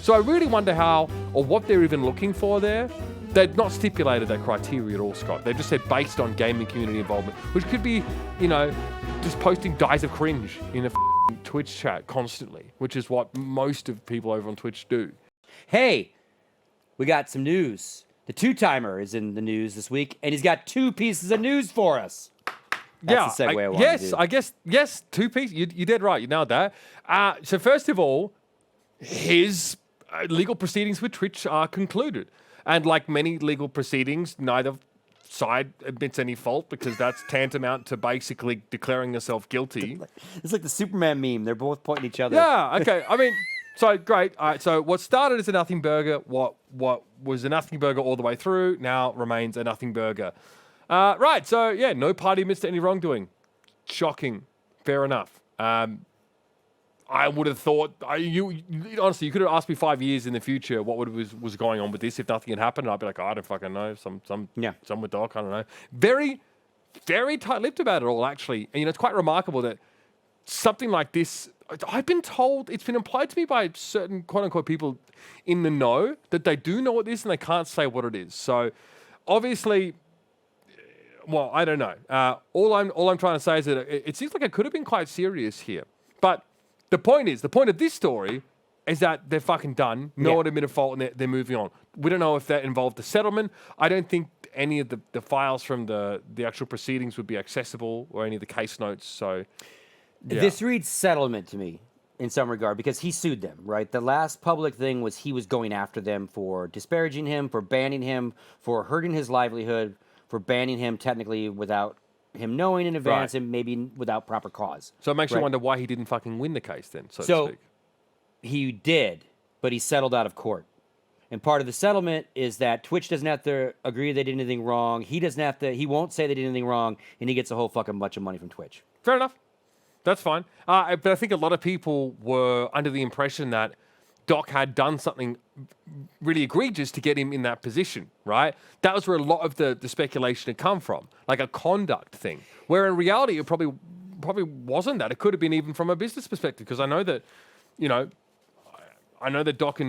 So I really wonder how or what they're even looking for there. They've not stipulated that criteria at all, Scott. They just said based on gaming community involvement, which could be, just posting dies of cringe in a Twitch chat constantly, which is what most of people over on Twitch do. Hey, we got some news. The two-timer is in the news this week, and he's got 2 pieces of news for us. That's the segue I wanted to do. Yes, 2 pieces. You did right. You nailed that. So first of all, his legal proceedings with Twitch are concluded. And like many legal proceedings, neither side admits any fault because that's tantamount to basically declaring yourself guilty. It's like the Superman meme. They're both pointing at each other. Yeah, okay. I mean, so great. All right, so what started as a nothing burger, what was a nothing burger all the way through, now remains a nothing burger. Right, so yeah, no party admits to any wrongdoing. Shocking. Fair enough. I would have thought, honestly, you could have asked me 5 years in the future what was going on with this if nothing had happened. I'd be like, I don't fucking know. Some with Doc, I don't know. Very, very tight-lipped about it all, actually. And, it's quite remarkable that something like this, I've been told, it's been implied to me by certain quote-unquote people in the know that they do know what it is and they can't say what it is. So, obviously, well, I don't know. All I'm trying to say is that it seems like it could have been quite serious here. But the point of this story is that they're fucking done. No one admitted fault and they're moving on. We don't know if that involved the settlement. I don't think any of the files from the actual proceedings would be accessible or any of the case notes. So, yeah. This reads settlement to me in some regard because he sued them, right? The last public thing was he was going after them for disparaging him, for banning him, for hurting his livelihood, for banning him technically without him knowing in advance and maybe without proper cause. So it makes you wonder why he didn't fucking win the case then, so to speak. He did, but he settled out of court. And part of the settlement is that Twitch doesn't have to agree they did anything wrong. He won't say they did anything wrong, and he gets a whole fucking bunch of money from Twitch. Fair enough. That's fine. But I think a lot of people were under the impression that Doc had done something really egregious to get him in that position, right? That was where a lot of the speculation had come from, like a conduct thing. Where in reality, it probably wasn't that. It could have been even from a business perspective, because I know that, Doc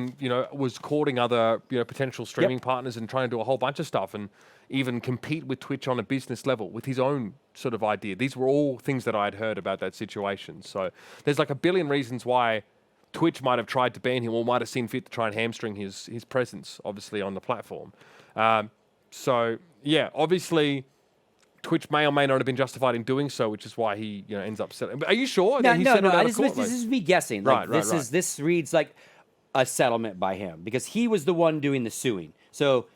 was courting other potential streaming partners and trying to do a whole bunch of stuff and even compete with Twitch on a business level with his own sort of idea. These were all things that I had heard about that situation. So there's like a billion reasons why Twitch might have tried to ban him or might have seen fit to try and hamstring his presence, obviously, on the platform. So, yeah, obviously, Twitch may or may not have been justified in doing so, which is why he ends up settling. But are you sure? No. This is me guessing. Right. This reads like a settlement by him because he was the one doing the suing. So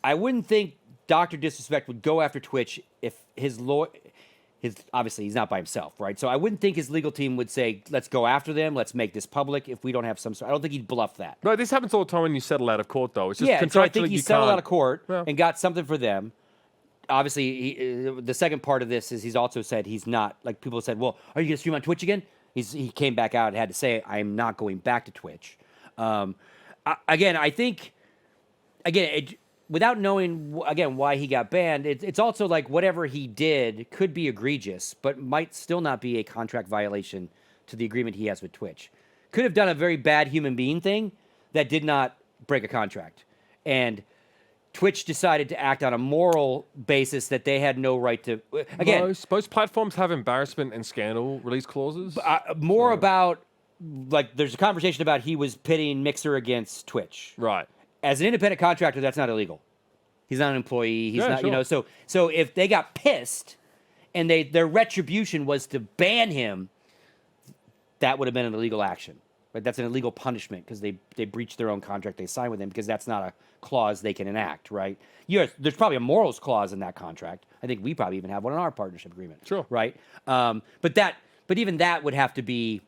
I wouldn't think DrDisrespect would go after Twitch if his lawyer... obviously, he's not by himself, right? So I wouldn't think his legal team would say, let's go after them, let's make this public if we don't have some sort... I don't think he'd bluff that. No, this happens all the time when you settle out of court, though. It's just so I think he settled out of court and got something for them. Obviously, the second part of this is he's also said he's not... Like, people said, well, are you going to stream on Twitch again? He came back out and had to say, I'm not going back to Twitch. I think... Without knowing, again, why he got banned, it's also like whatever he did could be egregious, but might still not be a contract violation to the agreement he has with Twitch. Could have done a very bad human being thing that did not break a contract. And Twitch decided to act on a moral basis that they had no right to... Again, most platforms have embarrassment and scandal release clauses. About, like, there's a conversation about he was pitting Mixer against Twitch. Right. As an independent contractor, that's not illegal. He's not an employee. He's not, sure. So if they got pissed and their retribution was to ban him, that would have been an illegal action. Right? That's an illegal punishment because they breached their own contract they signed with him because that's not a clause they can enact, right? There's probably a morals clause in that contract. I think we probably even have one in our partnership agreement. Sure. Right? But even that would have to be...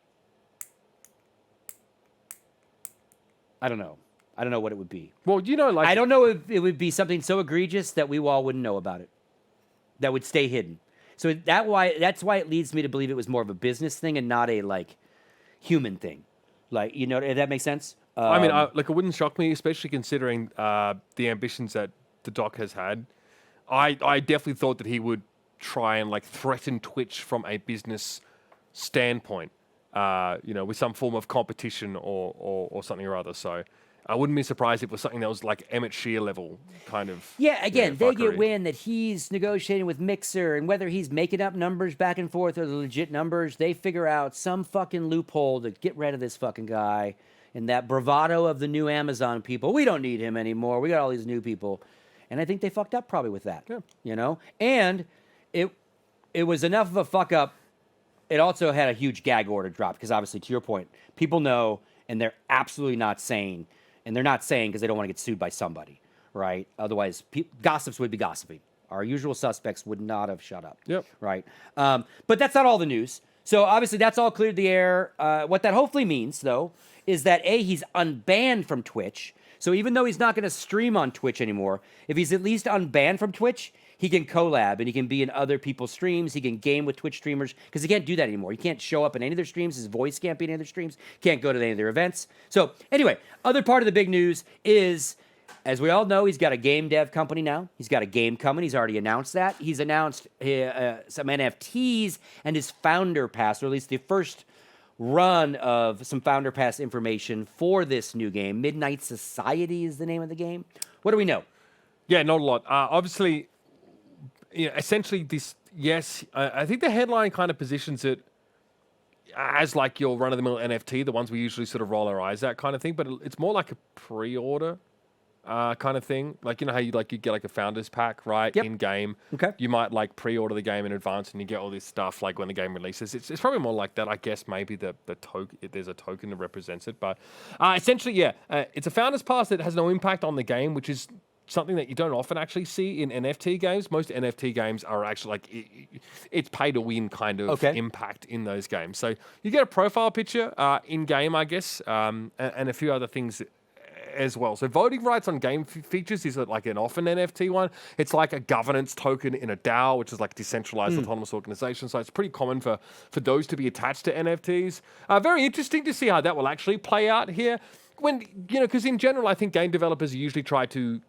I don't know. I don't know what it would be. Well, I don't know if it would be something so egregious that we all wouldn't know about it. That would stay hidden. So that's why it leads me to believe it was more of a business thing and not a human thing. If that makes sense. It wouldn't shock me, especially considering the ambitions that the Doc has had. I definitely thought that he would try and threaten Twitch from a business standpoint. with some form of competition or something or other. So I wouldn't be surprised if it was something that was like Emmett Shear level kind of. Yeah, again, they get fuckery. wind that he's negotiating with Mixer, and whether he's making up numbers back and forth or the legit numbers, they figure out some fucking loophole to get rid of this fucking guy. And that bravado of the new Amazon people, we don't need him anymore. We got all these new people. And I think they fucked up probably with that. Yeah. And it was enough of a fuck up. It also had a huge gag order drop because obviously, to your point, people know and they're absolutely not saying. And they're not saying because they don't want to get sued by somebody, right? Otherwise, gossips would be gossiping. Our usual suspects would not have shut up, Yep. right? But that's not all the news. So obviously, that's all cleared the air. What that hopefully means, though, is that he's unbanned from Twitch. So even though he's not going to stream on Twitch anymore, if he's at least unbanned from Twitch, he can collab and he can be in other people's streams. He can game with Twitch streamers because he can't do that anymore. He can't show up in any of their streams. His voice can't be in any of their streams. Can't go to any of their events. So anyway, other part of the big news is, as we all know, he's got a game dev company now. He's got a game coming. He's already announced that. He's announced some NFTs and his founder pass, or at least the first run of some founder pass information for this new game. Midnight Society is the name of the game. What do we know? Yeah, not a lot. Obviously, essentially this, yes, I think the headline kind of positions it as like your run-of-the-mill NFT, the ones we usually sort of roll our eyes at kind of thing, but it's more like a pre-order kind of thing. Like, how you get like a founder's pack, right? Yep. In game. Okay. You might like pre-order the game in advance and you get all this stuff like when the game releases. It's probably more like that. I guess maybe the token, there's a token that represents it. But essentially, yeah, it's a founder's pass that has no impact on the game, which is something that you don't often actually see in NFT games. Most NFT games are actually like, it's pay to win kind of impact in those games. So you get a profile picture in game, I guess, and a few other things as well. So voting rights on game features is like an often NFT one. It's like a governance token in a DAO, which is like decentralized autonomous organization. So it's pretty common for those to be attached to NFTs. Very interesting to see how that will actually play out here. When, because in general, I think game developers usually try to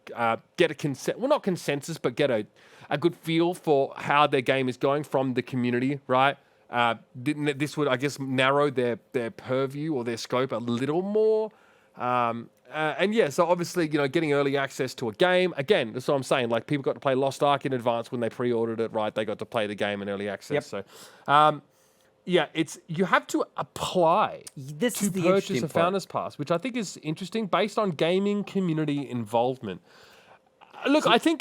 get not consensus, but get a good feel for how their game is going from the community, right? This would, I guess, narrow their purview or their scope a little more. And yeah, so obviously, getting early access to a game, again, that's what I'm saying. Like, people got to play Lost Ark in advance when they pre-ordered it, right? They got to play the game in early access. Yep. So, yeah, you have to apply to purchase a Founders Pass, which I think is interesting based on gaming community involvement. Look, I think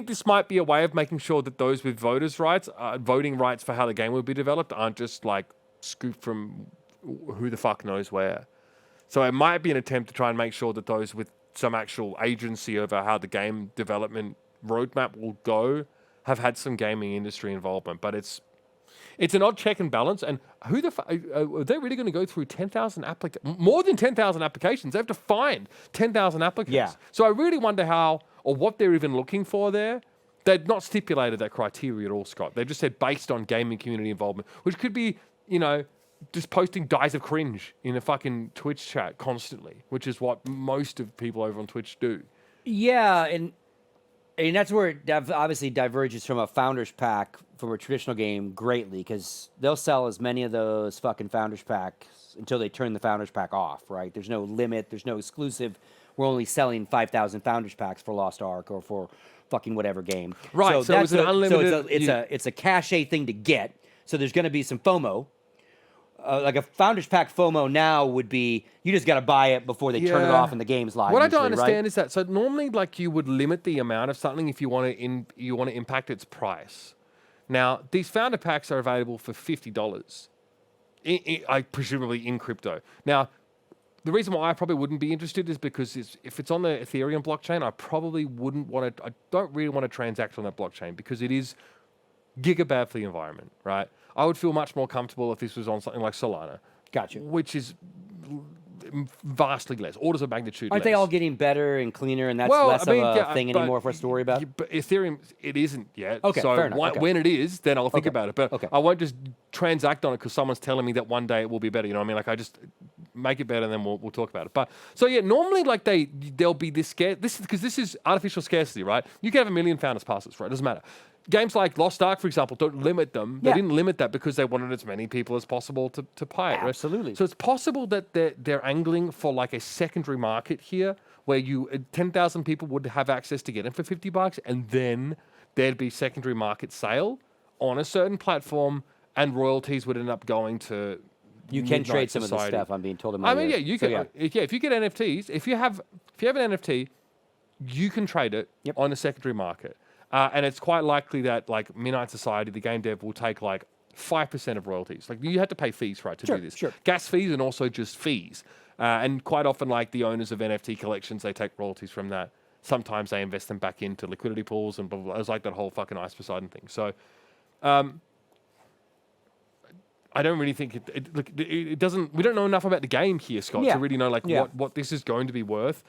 this might be a way of making sure that those with voting rights for how the game will be developed aren't just like scooped from who the fuck knows where. So it might be an attempt to try and make sure that those with some actual agency over how the game development roadmap will go have had some gaming industry involvement. But it's an odd check and balance. And who are they really going to go through 10,000 more than 10,000 applications? They have to find 10,000 applicants. Yeah. So I really wonder how or what they're even looking for there. They've not stipulated that criteria at all, Scott. They've just said based on gaming community involvement, which could be, just posting dies of cringe in a fucking Twitch chat constantly, which is what most of people over on Twitch do. Yeah, and that's where it obviously diverges from a Founders Pack from a traditional game greatly, because they'll sell as many of those fucking Founders Packs until they turn the Founders Pack off, right? There's no limit. There's no exclusive. We're only selling 5,000 Founders Packs for Lost Ark or for fucking whatever game. Right, so it's an unlimited... So it's a cachet thing to get. So there's going to be some FOMO. Like a Founders Pack FOMO now would be, you just got to buy it before they turn it off and the game's live. What I don't understand is that, so normally like you would limit the amount of something if you want to impact its price. Now, these Founder Packs are available for $50, presumably in crypto. Now, the reason why I probably wouldn't be interested is because if it's on the Ethereum blockchain, I probably wouldn't want to, I don't really want to transact on that blockchain because it is gigabad for the environment, right? I would feel much more comfortable if this was on something like Solana. Gotcha. Which is vastly less, orders of magnitude Aren't less. they all getting better and cleaner, and that's less of a thing anymore for us to worry about? But Ethereum, it isn't yet. Okay, so fair enough. When it is, then I'll think about it. But Okay. I won't just transact on it because someone's telling me that one day it will be better. You know what I mean? Like make it better, and then we'll talk about it. But so yeah, normally like there'll be this this is artificial scarcity, right? You can have 1 million founders passes, right? It doesn't matter. Games like Lost Ark, for example, don't limit them. They didn't limit that because they wanted as many people as possible to play it. Right? Absolutely. So it's possible that they're angling for like a secondary market here, where 10,000 people would have access to get it for $50, and then there'd be secondary market sale on a certain platform, and royalties would end up going to. You can trade some of the stuff. I'm being told in my ears. You can. If you get NFTs, if you have an NFT, you can trade it on a secondary market. And it's quite likely that, like Midnight Society, the game dev will take like 5% of royalties. Like you have to pay fees, right, to do this. Sure. Gas fees and also just fees. And quite often, like the owners of NFT collections, they take royalties from that. Sometimes they invest them back into liquidity pools and blah, blah, blah. It's like that whole fucking Ice Poseidon thing. So I don't really think it doesn't. We don't know enough about the game here, Scott, to really know like what this is going to be worth.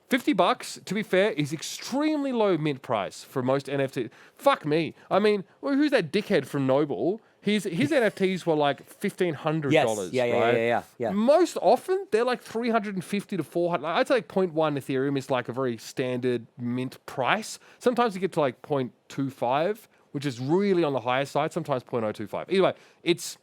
$50, to be fair, is extremely low mint price for most NFT. Fuck me. I mean, who's that dickhead from Noble? His NFTs were like $1,500. Yes. Yeah. Most often they're like $350 to $400. Like, I'd say like 0.1 Ethereum is like a very standard mint price. Sometimes you get to like 0.25, which is really on the higher side. Sometimes 0.025. Either way, it's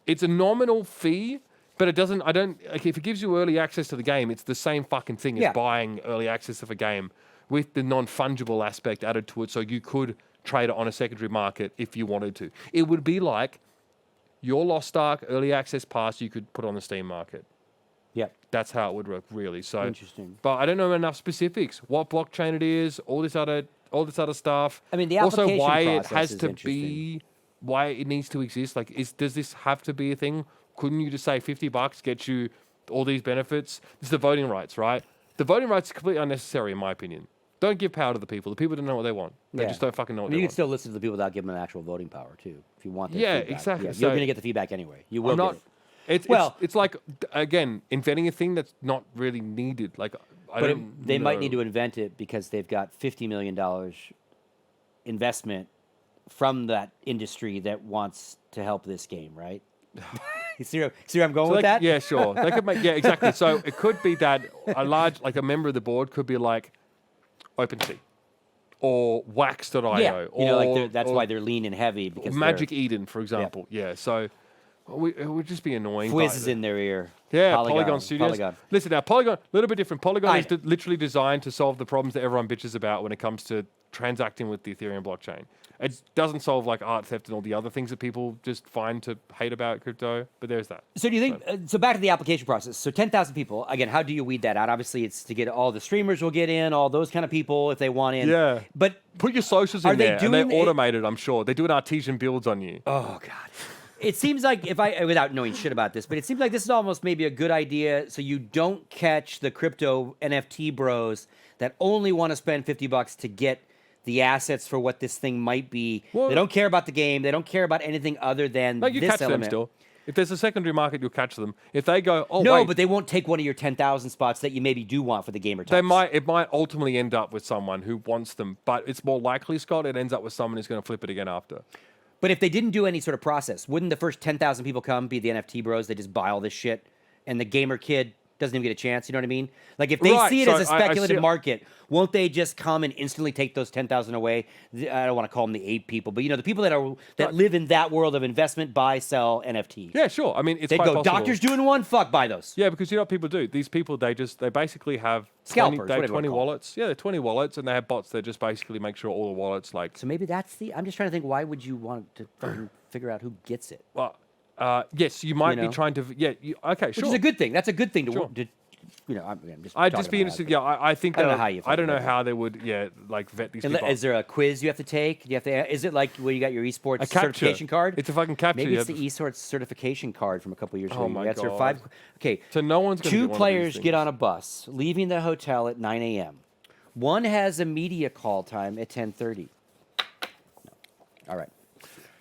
a nominal fee. But if it gives you early access to the game, it's the same fucking thing as buying early access of a game with the non-fungible aspect added to it, so you could trade it on a secondary market if you wanted to. It would be like your Lost Ark early access pass you could put on the Steam market. Yep. That's how it would work, really. So interesting. But I don't know enough specifics. What blockchain it is, all this other stuff. I mean, the application also why process it has is to be, why it needs to exist. Like, does this have to be a thing? Couldn't you just say $50 gets you all these benefits? This is the voting rights, right? The voting rights are completely unnecessary, in my opinion. Don't give power to the people. The people don't know what they want. They just don't fucking know what they want. You can still listen to the people without giving them actual voting power, too, if you want their feedback. Exactly. Yeah, you're going to get the feedback anyway. You will get it. It's like, again, inventing a thing that's not really needed. Like, they might need to invent it because they've got $50 million investment from that industry that wants to help this game, right? You see where I'm going with that? Yeah, sure. They could make, exactly. So it could be that a member of the board could be like OpenSea or Wax.io. Yeah, that's why they're lean and heavy. Because Magic Eden, for example. Yeah, so it would just be annoying. Fizz is in their ear. Yeah, Polygon Studios. Listen, now, Polygon, a little bit different. Polygon is literally designed to solve the problems that everyone bitches about when it comes to transacting with the Ethereum blockchain. It doesn't solve like art theft and all the other things that people just find to hate about crypto, but there's that. So do you think, so back to the application process. So 10,000 people, again, how do you weed that out? Obviously, it's to get all the streamers will get in, all those kind of people if they want in. Yeah. But put your socials in there, and they're automated, I'm sure. They do an artesian builds on you. Oh, God. It seems like, without knowing shit about this, but it seems like this is almost maybe a good idea so you don't catch the crypto NFT bros that only want to spend $50 to get the assets for what this thing might be. Well, they don't care about the game. They don't care about anything other than you this catch element. Them still. If there's a secondary market, you'll catch them. If they go, but they won't take one of your 10,000 spots that you maybe do want for the gamer types. It might ultimately end up with someone who wants them, but it's more likely, Scott, it ends up with someone who's going to flip it again after. But if they didn't do any sort of process, wouldn't the first 10,000 people come be the NFT bros? They just buy all this shit, and the gamer kid doesn't even get a chance. You know what I mean? Like if they see it as a speculative market, won't they just come and instantly take those 10,000 away? I don't want to call them the ape people, but the people that live in that world of investment, buy, sell NFTs. Yeah, sure. I mean, it's they quite go. possible. Doctor's doing one. Fuck, buy those. Yeah, because you know what people do. These people, they basically have scalpers. 20 wallets. Yeah, they're 20 wallets, and they have bots that just basically make sure all the wallets like. So maybe that's the. I'm just trying to think. Why would you want to fucking figure out who gets it? Well, yes, you might be trying to. Yeah, okay, sure. Which is a good thing. That's a good thing to. I'd just be interested. Yeah, I think. I don't know how you. I don't know how they would. Yeah, like vet these people. Is there a quiz you have to take? Do you have to? Is it like where you got your esports certification card? It's a fucking capture. Maybe it's the esports certification card from a couple years ago. Oh my God. 5. Okay. So no one's going to. 2 players get on a bus, leaving the hotel at 9 a.m. One has a media call time at 10:30. No. All right.